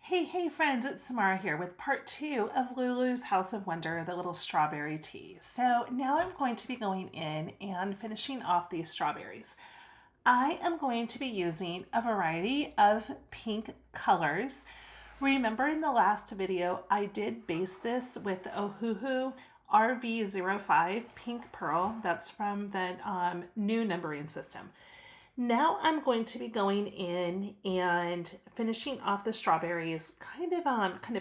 Hey friends, it's Samara here with part 2 of Lulu's House of Wonder, the little strawberry tea. So now I'm going to be going in and finishing off these strawberries. I am going to be using a variety of pink colors. Remember in the last video, I did base this with Ohuhu RV05 Pink Pearl. That's from the new numbering system. Now I'm going to be going in and finishing off the strawberries kind of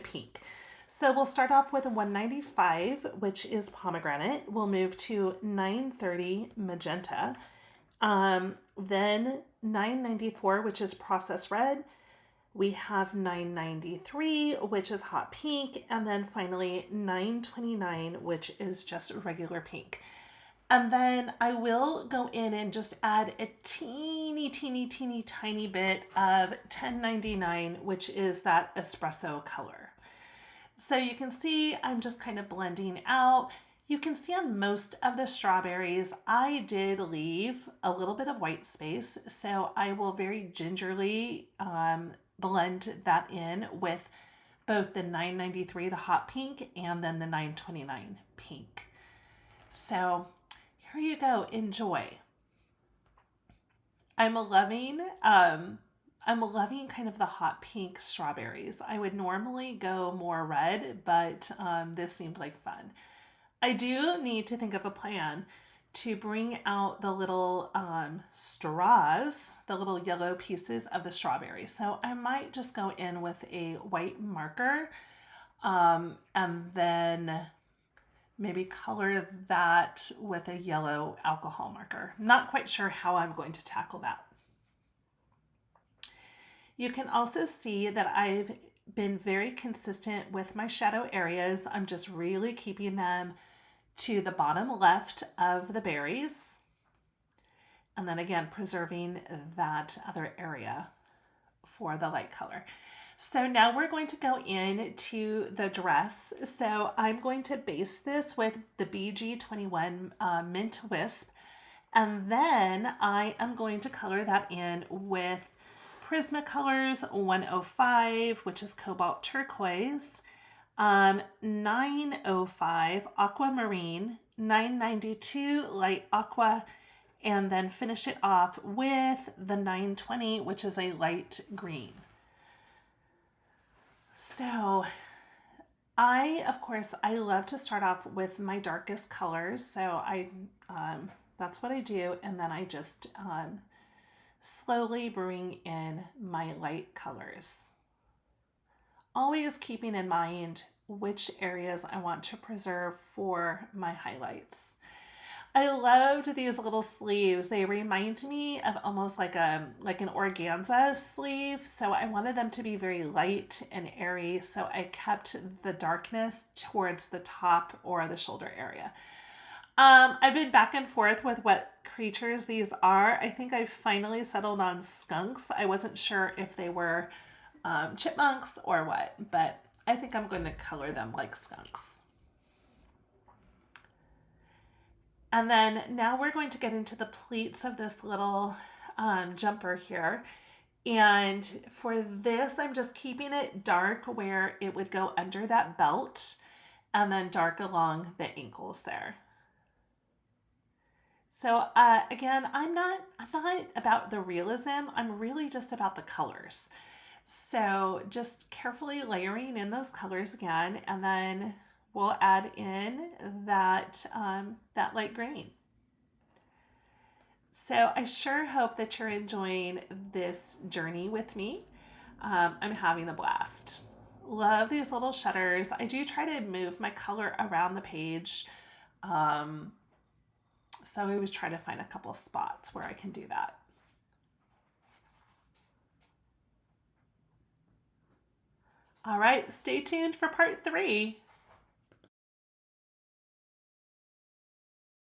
pink. So we'll start off with a 195, which is pomegranate. We'll move to 930 magenta. Then 994, which is processed red. We have 993, which is hot pink. And then finally 929, which is just regular pink. And then I will go in and just add a teeny tiny bit of 1099, which is that espresso color. So you can see I'm just kind of blending out. You can see on most of the strawberries, I did leave a little bit of white space. So I will very gingerly blend that in with both the 993, the hot pink, and then the 929 pink. So here you go, enjoy. I'm loving kind of the hot pink strawberries. I would normally go more red, but this seemed like fun. I do need to think of a plan to bring out the little straws, the little yellow pieces of the strawberry. So I might just go in with a white marker and then maybe color that with a yellow alcohol marker. Not quite sure how I'm going to tackle that. You can also see that I've been very consistent with my shadow areas. I'm just really keeping them to the bottom left of the berries. And then again, preserving that other area for the light color. So now we're going to go into the dress. So I'm going to base this with the BG21 Mint Wisp. And then I am going to color that in with Prismacolor's 105, which is cobalt turquoise, 905 aquamarine, 992 light aqua, and then finish it off with the 920, which is a light green. So of course, I love to start off with my darkest colors. So that's what I do. And then I just slowly bring in my light colors. Always keeping in mind which areas I want to preserve for my highlights. I loved these little sleeves. They remind me of almost like an organza sleeve. So I wanted them to be very light and airy. So I kept the darkness towards the top or the shoulder area. I've been back and forth with what creatures these are. I think I finally settled on skunks. I wasn't sure if they were chipmunks or what, but I think I'm going to color them like skunks. And then now we're going to get into the pleats of this little jumper here. And for this, I'm just keeping it dark where it would go under that belt and then dark along the ankles there. So again, I'm not about the realism. I'm really just about the colors. So just carefully layering in those colors again, and then we'll add in that light green. So I sure hope that you're enjoying this journey with me. I'm having a blast. Love these little shutters. I do try to move my color around the page. So I always try to find a couple spots where I can do that. All right, stay tuned for part 3.